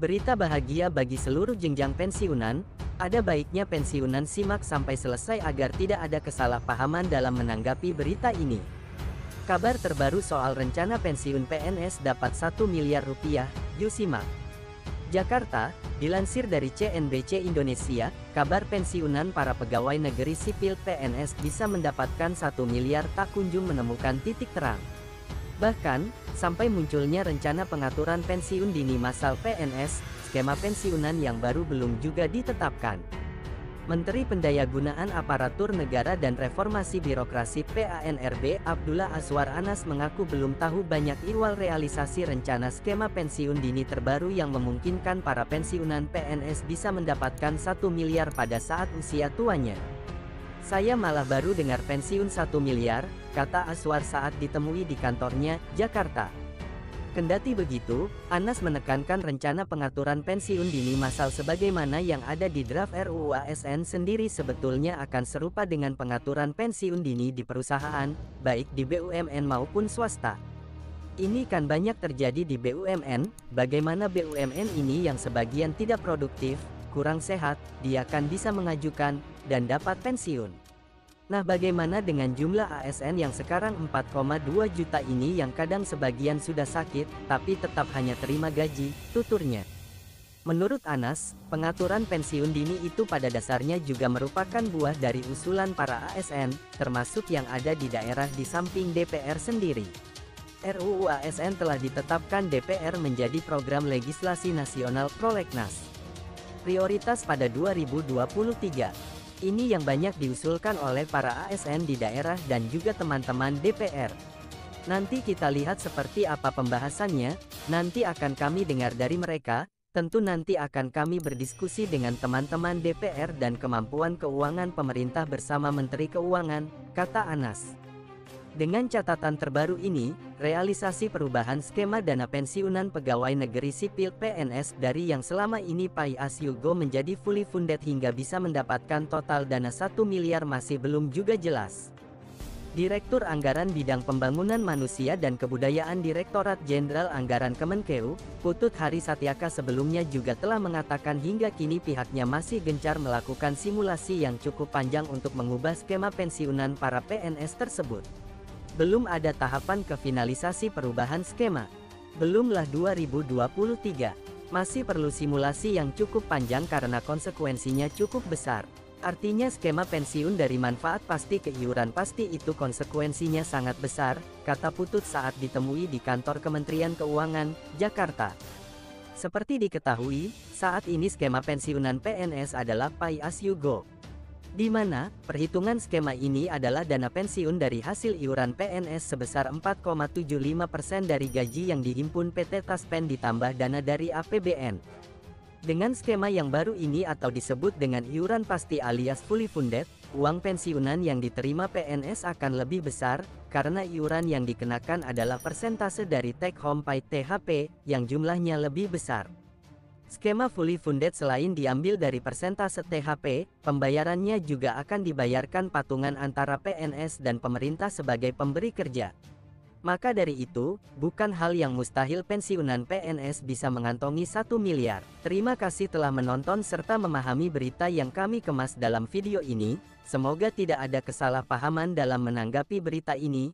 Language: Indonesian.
Berita bahagia bagi seluruh jenjang pensiunan, ada baiknya pensiunan simak sampai selesai agar tidak ada kesalahpahaman dalam menanggapi berita ini. Kabar terbaru soal rencana pensiun PNS dapat 1 miliar rupiah, yuk simak. Jakarta, dilansir dari CNBC Indonesia, kabar pensiunan para pegawai negeri sipil PNS bisa mendapatkan 1 miliar tak kunjung menemukan titik terang. Bahkan, sampai munculnya rencana pengaturan pensiun dini massal PNS, skema pensiunan yang baru belum juga ditetapkan. Menteri Pendayagunaan Aparatur Negara dan Reformasi Birokrasi PANRB Abdullah Azwar Anas mengaku belum tahu banyak ihwal realisasi rencana skema pensiun dini terbaru yang memungkinkan para pensiunan PNS bisa mendapatkan 1 miliar pada saat usia tuanya. Saya malah baru dengar pensiun 1 miliar, kata Azwar saat ditemui di kantornya, Jakarta. Kendati begitu, Anas menekankan rencana pengaturan pensiun dini massal sebagaimana yang ada di draft RUU ASN sendiri sebetulnya akan serupa dengan pengaturan pensiun dini di perusahaan, baik di BUMN maupun swasta. Ini kan banyak terjadi di BUMN, bagaimana BUMN ini yang sebagian tidak produktif, kurang sehat, dia kan bisa mengajukan, dan dapat pensiun. Nah, bagaimana dengan jumlah ASN yang sekarang 4,2 juta ini yang kadang sebagian sudah sakit, tapi tetap hanya terima gaji, tuturnya. Menurut Anas, pengaturan pensiun dini itu pada dasarnya juga merupakan buah dari usulan para ASN, termasuk yang ada di daerah di samping DPR sendiri. RUU ASN telah ditetapkan DPR menjadi program legislasi nasional prolegnas prioritas pada 2023. Ini yang banyak diusulkan oleh para ASN di daerah dan juga teman-teman DPR. Nanti kita lihat seperti apa pembahasannya, nanti akan kami dengar dari mereka, tentu nanti akan kami berdiskusi dengan teman-teman DPR dan kemampuan keuangan pemerintah bersama Menteri Keuangan, kata Anas. Dengan catatan terbaru ini, realisasi perubahan skema dana pensiunan pegawai negeri sipil PNS dari yang selama ini pay as you go menjadi fully funded hingga bisa mendapatkan total dana 1 miliar masih belum juga jelas. Direktur Anggaran Bidang Pembangunan Manusia dan Kebudayaan Direktorat Jenderal Anggaran Kemenkeu, Putut Hari Satyaka sebelumnya juga telah mengatakan hingga kini pihaknya masih gencar melakukan simulasi yang cukup panjang untuk mengubah skema pensiunan para PNS tersebut. Belum ada tahapan ke finalisasi perubahan skema. Belumlah 2023. Masih perlu simulasi yang cukup panjang karena konsekuensinya cukup besar. Artinya skema pensiun dari manfaat pasti ke iuran pasti itu konsekuensinya sangat besar, kata Putut saat ditemui di kantor Kementerian Keuangan, Jakarta. Seperti diketahui, saat ini skema pensiunan PNS adalah pay as you go, di mana perhitungan skema ini adalah dana pensiun dari hasil iuran PNS sebesar 4,75% dari gaji yang dihimpun PT Taspen ditambah dana dari APBN. Dengan skema yang baru ini atau disebut dengan iuran pasti alias fully funded, uang pensiunan yang diterima PNS akan lebih besar, karena iuran yang dikenakan adalah persentase dari take home pay THP, yang jumlahnya lebih besar. Skema fully funded selain diambil dari persentase THP, pembayarannya juga akan dibayarkan patungan antara PNS dan pemerintah sebagai pemberi kerja. Maka dari itu, bukan hal yang mustahil pensiunan PNS bisa mengantongi 1 miliar. Terima kasih telah menonton serta memahami berita yang kami kemas dalam video ini. Semoga tidak ada kesalahpahaman dalam menanggapi berita ini.